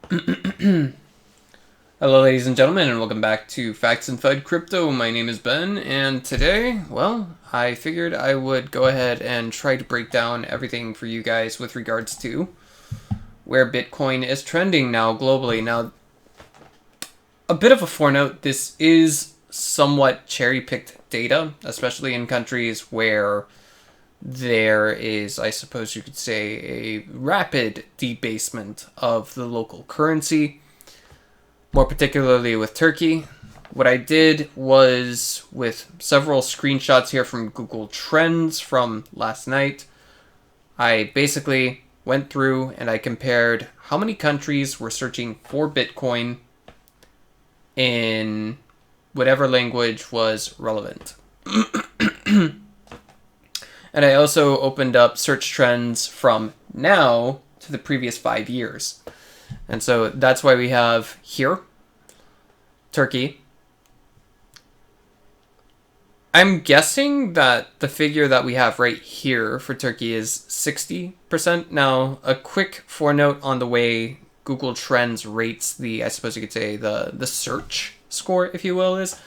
Hello, ladies and gentlemen, and welcome back to Facts and FUD Crypto. My name is Ben, and today, well, I figured I would go ahead and try to break down everything for you guys with regards to where Bitcoin is trending now globally. Now, a bit of a foreknote, this is somewhat cherry-picked data, especially in countries where there is, I suppose you could say, a rapid debasement of the local currency, more particularly with Turkey. What I did was, with several screenshots here from Google Trends from last night, I basically went through and I compared how many countries were searching for Bitcoin in whatever language was relevant. And I also opened up search trends from now to the previous 5 years. And so that's why we have here, Turkey. I'm guessing that the figure that we have right here for Turkey is 60%. Now, a quick foreknote on the way Google Trends rates the, I suppose you could say, the search score, if you will, is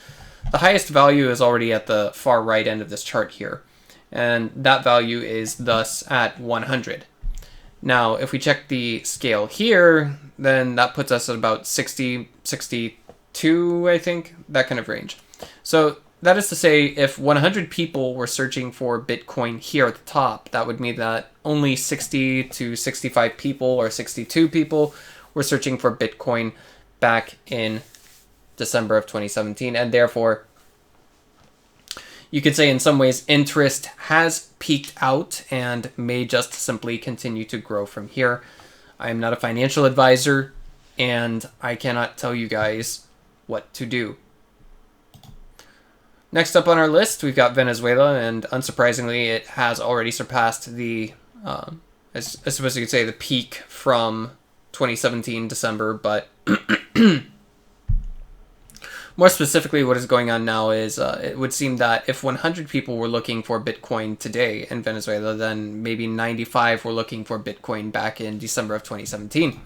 the highest value is already at the far right end of this chart here. And that value is thus at 100. Now, if we check the scale here, then that puts us at about 60, 62, I think, that kind of range. So that is to say, if 100 people were searching for Bitcoin here at the top, that would mean that only 60 to 65 people or 62 people were searching for Bitcoin back in December of 2017, and therefore you could say in some ways interest has peaked out and may just simply continue to grow from here. I am not a financial advisor, and I cannot tell you guys what to do. Next up on our list, we've got Venezuela, and unsurprisingly, it has already surpassed the, I suppose you could say, the peak from 2017 December, but more specifically, what is going on now is it would seem that if 100 people were looking for Bitcoin today in Venezuela, then maybe 95 were looking for Bitcoin back in December of 2017.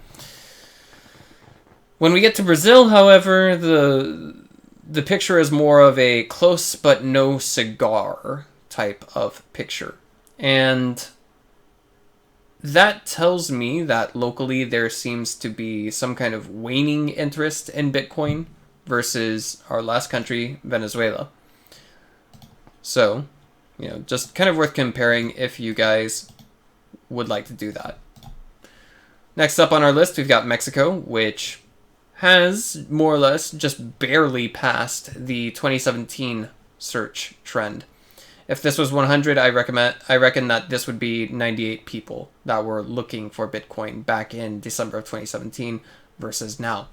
When we get to Brazil, however, the picture is more of a close but no cigar type of picture. And that tells me that locally there seems to be some kind of waning interest in Bitcoin versus our last country, Venezuela. So, just kind of worth comparing if you guys would like to do that. Next up on our list, we've got Mexico, which has more or less just barely passed the 2017 search trend. If this was 100, I reckon that this would be 98 people that were looking for Bitcoin back in December of 2017 versus now.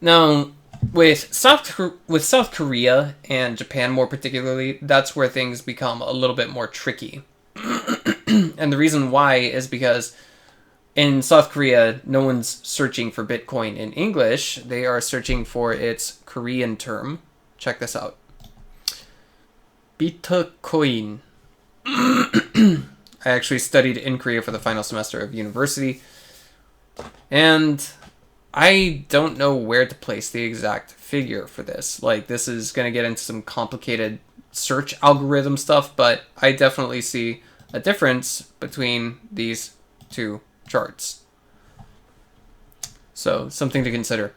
Now, with South Korea and Japan more particularly, that's where things become a little bit more tricky. And the reason why is because in South Korea, no one's searching for Bitcoin in English. They are searching for its Korean term. Check this out. Bitcoin. I actually studied in Korea for the final semester of university. And I don't know where to place the exact figure for this. Like, this is going to get into some complicated search algorithm stuff, but I definitely see a difference between these two charts. So, something to consider.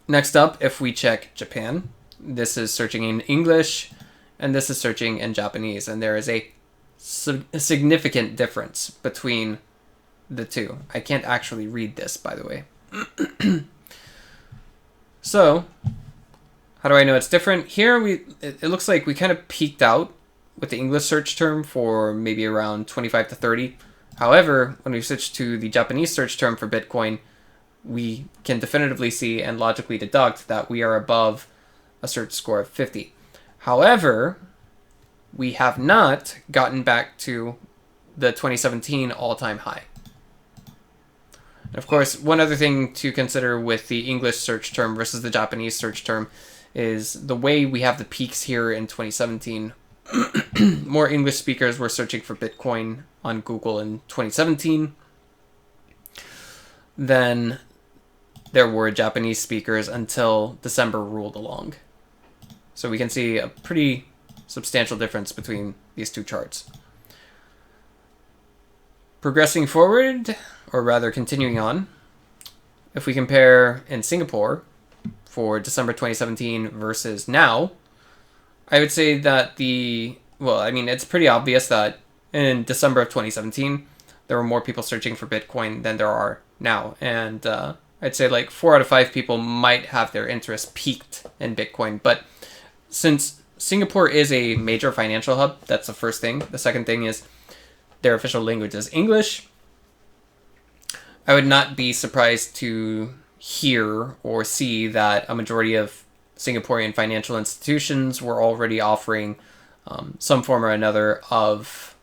Next up, if we check Japan, this is searching in English, and this is searching in Japanese, and there is a significant difference between the two. I can't actually read this, by the way. So, how do I know it's different? Here, it looks like we kind of peaked out with the English search term for maybe around 25 to 30. However, when we switch to the Japanese search term for Bitcoin, we can definitively see and logically deduct that we are above a search score of 50. However, we have not gotten back to the 2017 all-time high. Of course, one other thing to consider with the English search term versus the Japanese search term is the way we have the peaks here in 2017. More English speakers were searching for Bitcoin on Google in 2017 than there were Japanese speakers until December ruled along. So we can see a pretty substantial difference between these two charts. Progressing forward, or rather continuing on, if we compare in Singapore for December 2017 versus now, I would say that it's pretty obvious that in December of 2017, there were more people searching for Bitcoin than there are now. And I'd say like 4 out of 5 people might have their interest peaked in Bitcoin. But since Singapore is a major financial hub, that's the first thing. The second thing is their official language is English. I would not be surprised to hear or see that a majority of Singaporean financial institutions were already offering some form or another of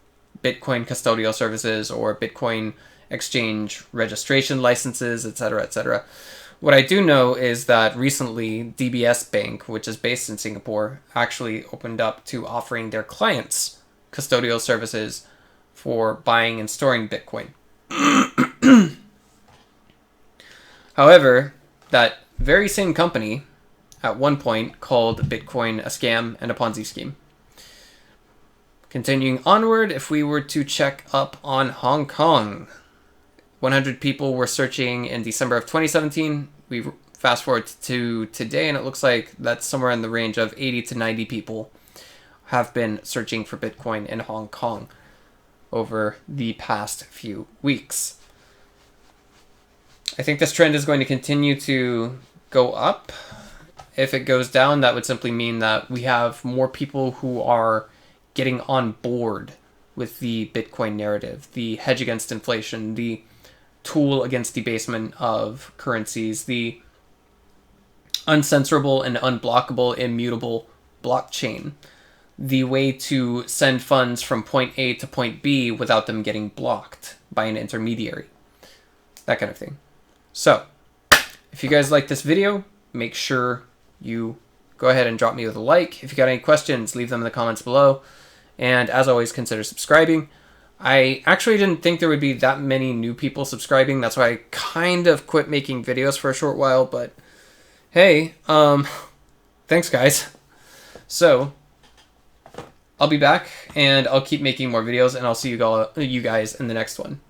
Bitcoin custodial services or Bitcoin exchange registration licenses, etc., etc. What I do know is that recently DBS Bank, which is based in Singapore, actually opened up to offering their clients custodial services for buying and storing Bitcoin. However, that very same company at one point called Bitcoin a scam and a Ponzi scheme. Continuing onward, if we were to check up on Hong Kong, 100 people were searching in December of 2017. We fast forward to today, and it looks like that's somewhere in the range of 80 to 90 people have been searching for Bitcoin in Hong Kong over the past few weeks. I think this trend is going to continue to go up. If it goes down, that would simply mean that we have more people who are getting on board with the Bitcoin narrative, the hedge against inflation, the tool against debasement of currencies, the uncensorable and unblockable immutable blockchain, the way to send funds from point A to point B without them getting blocked by an intermediary, that kind of thing. So, if you guys like this video, make sure you go ahead and drop me with a like. If you got any questions, leave them in the comments below. And as always, consider subscribing. I actually didn't think there would be that many new people subscribing. That's why I kind of quit making videos for a short while. But hey, thanks guys. So, I'll be back and I'll keep making more videos, and I'll see you guys in the next one.